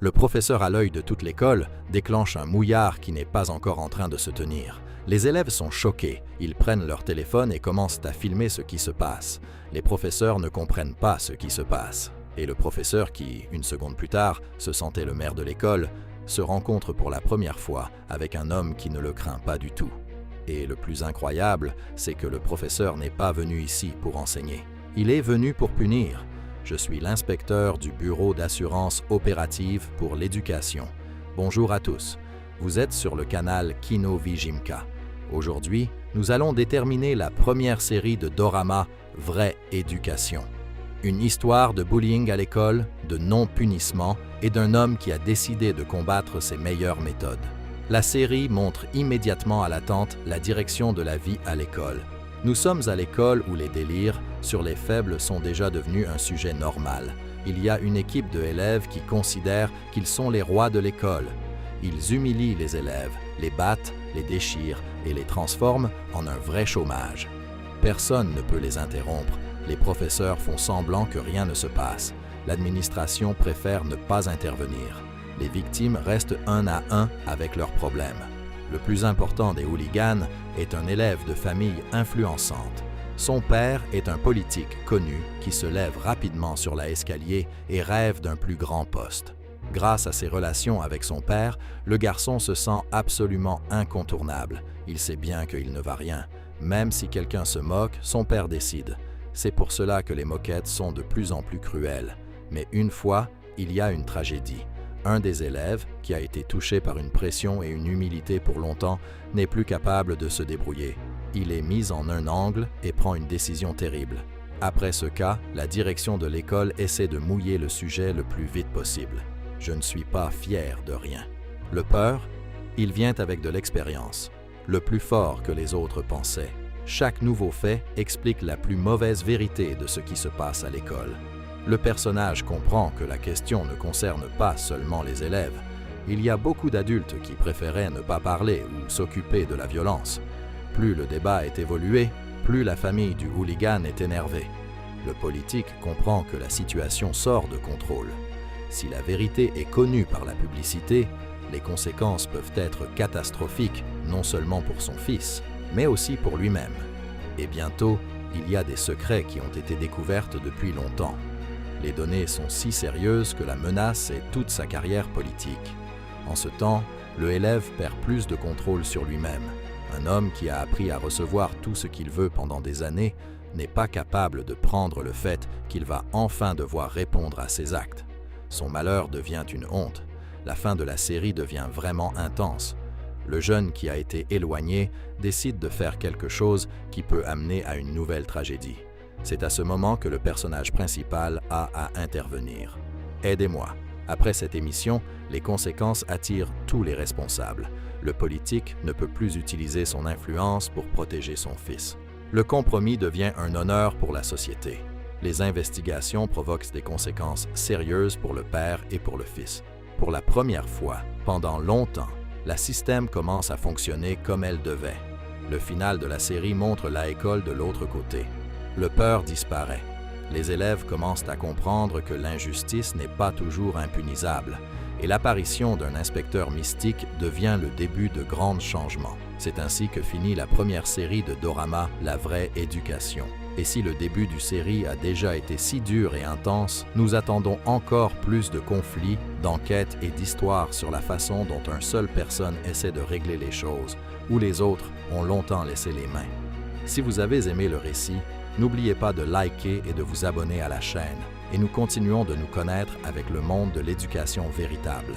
Le professeur à l'œil de toute l'école déclenche un mouillard qui n'est pas encore en train de se tenir. Les élèves sont choqués, ils prennent leur téléphone et commencent à filmer ce qui se passe. Les professeurs ne comprennent pas ce qui se passe. Et le professeur qui, une seconde plus tard, se sentait le maire de l'école, se rencontre pour la première fois avec un homme qui ne le craint pas du tout. Et le plus incroyable, c'est que le professeur n'est pas venu ici pour enseigner. Il est venu pour punir. Je suis l'inspecteur du Bureau d'assurance opérative pour l'éducation. Bonjour à tous. Vous êtes sur le canal Kino Vijimka. Aujourd'hui, nous allons déterminer la première série de Dorama Vraie Éducation. Une histoire de bullying à l'école, de non-punissement et d'un homme qui a décidé de combattre ses meilleures méthodes. La série montre immédiatement à l'attente la direction de la vie à l'école. Nous sommes à l'école où les délires sur les faibles sont déjà devenus un sujet normal. Il y a une équipe de élèves qui considèrent qu'ils sont les rois de l'école. Ils humilient les élèves, les battent, les déchirent et les transforment en un vrai chômage. Personne ne peut les interrompre. Les professeurs font semblant que rien ne se passe. L'administration préfère ne pas intervenir. Les victimes restent un à un avec leurs problèmes. Le plus important des hooligans est un élève de famille influençante. Son père est un politique connu qui se lève rapidement sur l'escalier et rêve d'un plus grand poste. Grâce à ses relations avec son père, le garçon se sent absolument incontournable. Il sait bien qu'il ne va rien. Même si quelqu'un se moque, son père décide. C'est pour cela que les moquettes sont de plus en plus cruelles. Mais une fois, il y a une tragédie. Un des élèves, qui a été touché par une pression et une humilité pour longtemps, n'est plus capable de se débrouiller. Il est mis en un angle et prend une décision terrible. Après ce cas, la direction de l'école essaie de mouiller le sujet le plus vite possible. Je ne suis pas fier de rien. Le peur, il vient avec de l'expérience, le plus fort que les autres pensaient. Chaque nouveau fait explique la plus mauvaise vérité de ce qui se passe à l'école. Le personnage comprend que la question ne concerne pas seulement les élèves. Il y a beaucoup d'adultes qui préféraient ne pas parler ou s'occuper de la violence. Plus le débat est évolué, plus la famille du hooligan est énervée. Le politique comprend que la situation sort de contrôle. Si la vérité est connue par la publicité, les conséquences peuvent être catastrophiques, non seulement pour son fils, mais aussi pour lui-même. Et bientôt, il y a des secrets qui ont été découvertes depuis longtemps. Les données sont si sérieuses que la menace est toute sa carrière politique. En ce temps, le élève perd plus de contrôle sur lui-même. Un homme qui a appris à recevoir tout ce qu'il veut pendant des années n'est pas capable de prendre le fait qu'il va enfin devoir répondre à ses actes. Son malheur devient une honte. La fin de la série devient vraiment intense. Le jeune qui a été éloigné décide de faire quelque chose qui peut amener à une nouvelle tragédie. C'est à ce moment que le personnage principal a à intervenir. Aidez-moi. Après cette émission, les conséquences attirent tous les responsables. Le politique ne peut plus utiliser son influence pour protéger son fils. Le compromis devient un honneur pour la société. Les investigations provoquent des conséquences sérieuses pour le père et pour le fils. Pour la première fois, pendant longtemps, la système commence à fonctionner comme elle devait. Le final de la série montre l'école de l'autre côté. Le peur disparaît. Les élèves commencent à comprendre que l'injustice n'est pas toujours impunisable et l'apparition d'un inspecteur mystique devient le début de grands changements. C'est ainsi que finit la première série de Dorama, La Vraie Éducation. Et si le début du série a déjà été si dur et intense, nous attendons encore plus de conflits, d'enquêtes et d'histoires sur la façon dont une seule personne essaie de régler les choses, où les autres ont longtemps laissé les mains. Si vous avez aimé le récit, n'oubliez pas de liker et de vous abonner à la chaîne, et nous continuons de nous connaître avec le monde de l'éducation véritable.